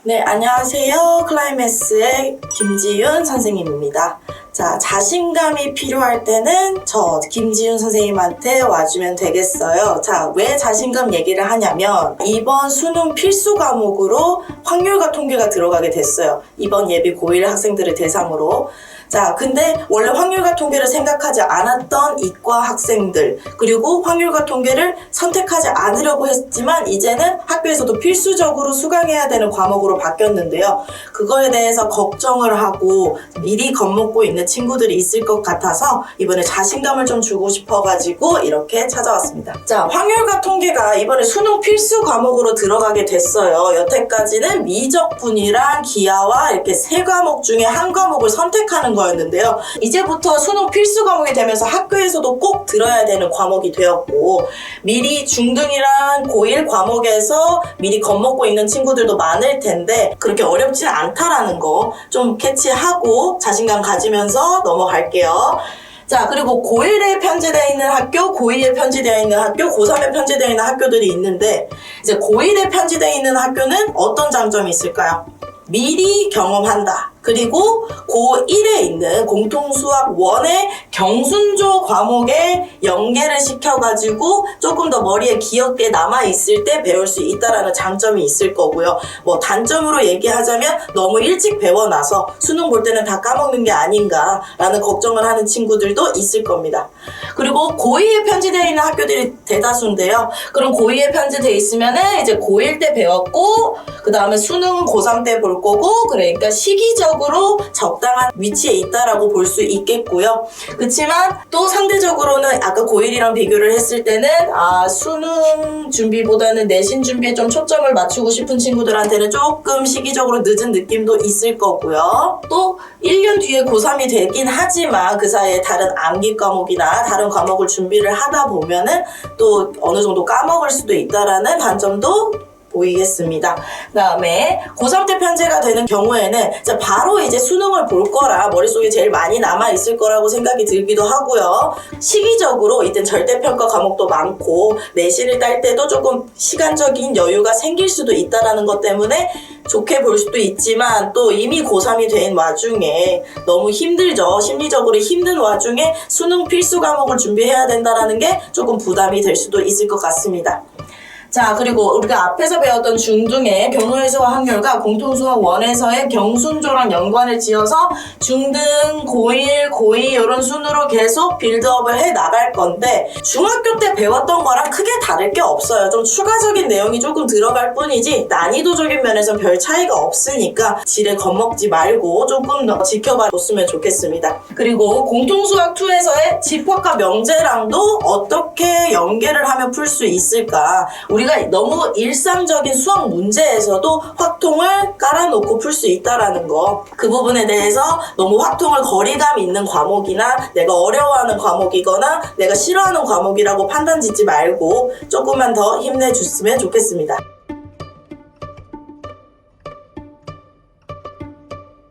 네, 안녕하세요. 클라이맥스의 김지윤 선생님입니다. 자, 자신감이 필요할 때는 저 김지윤 선생님한테 와주면 되겠어요. 자, 왜 자신감 얘기를 하냐면 이번 수능 필수 과목으로 확률과 통계가 들어가게 됐어요. 이번 예비 고1 학생들을 대상으로. 자, 근데 원래 확률과 통계를 생각하지 않았던 이과 학생들, 그리고 확률과 통계를 선택하지 않으려고 했지만 이제는 학교에서도 필수적으로 수강해야 되는 과목으로 바뀌었는데요. 그거에 대해서 걱정을 하고 미리 겁먹고 있는 친구들이 있을 것 같아서 이번에 자신감을 좀 주고 싶어가지고 이렇게 찾아왔습니다. 자, 확률과 통계가 이번에 수능 필수 과목으로 들어가게 됐어요. 여태까지는 미적분이랑 기하와 이렇게 세 과목 중에 한 과목을 선택하는 거였는데요. 이제부터 수능 필수 과목이 되면서 학교에서도 꼭 들어야 되는 과목이 되었고, 미리 중등이랑 고1 과목에서 미리 겁먹고 있는 친구들도 많을 텐데 그렇게 어렵지는 않다라는 거 좀 캐치하고 자신감 가지면서 넘어갈게요. 자, 그리고 고1에 편제되어 있는 학교, 고2에 편제되어 있는 학교, 고3에 편제되어 있는 학교들이 있는데, 이제 고1에 편제되어 있는 학교는 어떤 장점이 있을까요? 미리 경험한다. 그리고 고1에 있는 공통수학 1의 경순조 과목에 연계를 시켜가지고 조금 더 머리에 기억에 남아있을 때 배울 수 있다라는 장점이 있을 거고요. 뭐 단점으로 얘기하자면 너무 일찍 배워놔서 수능 볼 때는 다 까먹는 게 아닌가라는 걱정을 하는 친구들도 있을 겁니다. 그리고 고2에 편제되어 있는 학교들이 대다수인데요. 그럼 고2에 편제되어 있으면은 이제 고1 때 배웠고, 그 다음에 수능은 고3 때 볼 거고, 그러니까 시기적으로 적당한 위치에 있다라고 볼 수 있겠고요. 그렇지만 또 상대적으로는 아까 고1이랑 비교를 했을 때는 수능 준비보다는 내신 준비에 좀 초점을 맞추고 싶은 친구들한테는 조금 시기적으로 늦은 느낌도 있을 거고요. 또 1년 뒤에 고3이 되긴 하지만 그 사이에 다른 암기 과목이나 다른 과목을 준비를 하다 보면은 또 어느 정도 까먹을 수도 있다라는 단점도 보이겠습니다. 그 다음에 고3 때 편제가 되는 경우에는 바로 이제 수능을 볼 거라 머릿속에 제일 많이 남아있을 거라고 생각이 들기도 하고요. 시기적으로 이땐 절대평가 과목도 많고 내신을 딸 때도 조금 시간적인 여유가 생길 수도 있다는 것 때문에 좋게 볼 수도 있지만, 또 이미 고3이 된 와중에 너무 힘들죠. 심리적으로 힘든 와중에 수능 필수 과목을 준비해야 된다는 게 조금 부담이 될 수도 있을 것 같습니다. 자, 그리고 우리가 앞에서 배웠던 중등의 변호해소와 확률과 공통수학 1에서의 경순조랑 연관을 지어서 중등, 고1, 고2 이런 순으로 계속 빌드업을 해 나갈 건데, 중학교 때 배웠던 거랑 크게 다를 게 없어요. 좀 추가적인 내용이 조금 들어갈 뿐이지 난이도적인 면에서 별 차이가 없으니까 지레 겁먹지 말고 조금 더 지켜봐 줬으면 좋겠습니다. 그리고 공통수학 2에서의 집합과 명제랑도 어떻게 연계를 하면 풀 수 있을까? 우리가 너무 일상적인 수학 문제에서도 확통을 깔아놓고 풀 수 있다라는 거, 그 부분에 대해서 너무 확통을 거리감 있는 과목이나 내가 어려워하는 과목이거나 내가 싫어하는 과목이라고 판단 짓지 말고 조금만 더 힘내줬으면 좋겠습니다.